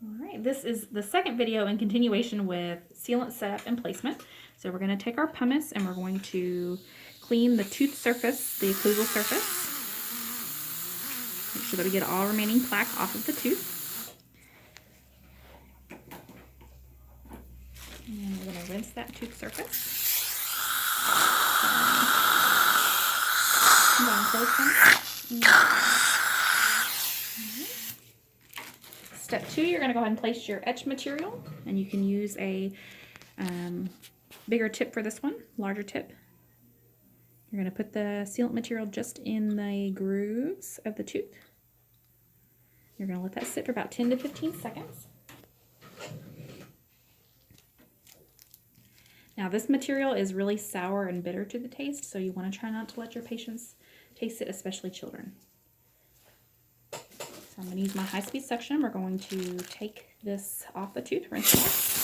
All right, this is the second video in continuation with sealant setup and placement. So we're going to take our pumice and we're going to clean the tooth surface, the occlusal surface. Make sure that we get all remaining plaque off of the tooth. And we're going to rinse that tooth surface. Step 2, you're going to go ahead and place your etch material, and you can use a bigger tip for this one, larger tip. You're going to put the sealant material just in the grooves of the tooth. You're going to let that sit for about 10 to 15 seconds. Now this material is really sour and bitter to the taste, so you want to try not to let your patients taste it, especially children. So I'm going to use my high-speed suction. We're going to take this off the tooth, rinse it off.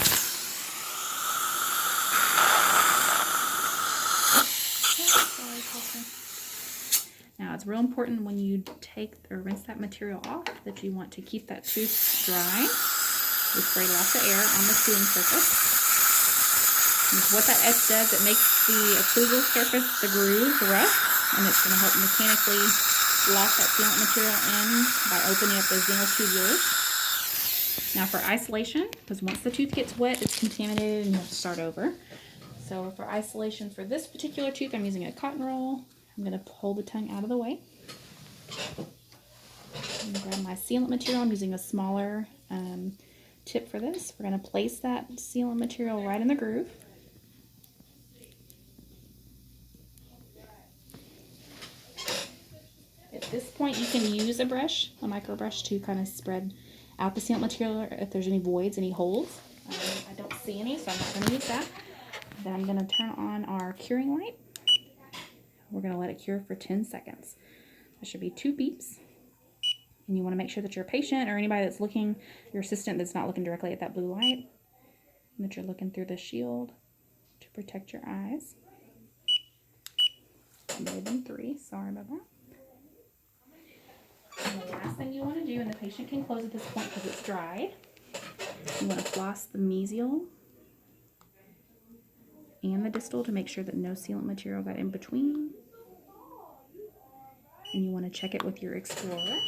Now it's real important when you take or rinse that material off that you want to keep that tooth dry. We spray lots of air on the sealing surface. And what that etch does, it makes the occlusal surface, the grooves, rough, and it's going to help mechanically lock that sealant material in by opening up those dental tubulars. Now for isolation, because once the tooth gets wet, it's contaminated and you have to start over. So for isolation for this particular tooth, I'm using a cotton roll. I'm going to pull the tongue out of the way. I'm going to grab my sealant material. I'm using a smaller tip for this. We're going to place that sealant material right in the groove. At this point, you can use a brush, a micro brush, to kind of spread out the sealant material if there's any voids, any holes. I don't see any, so I'm not going to use that. Then I'm going to turn on our curing light. We're going to let it cure for 10 seconds. There should be 2 beeps. And you want to make sure that your patient or anybody that's looking, your assistant that's not looking directly at that blue light, and that you're looking through the shield to protect your eyes. More than 3, sorry about that. And the last thing you want to do, and the patient can close at this point because it's dried, you want to floss the mesial and the distal to make sure that no sealant material got in between. And you want to check it with your Explorer.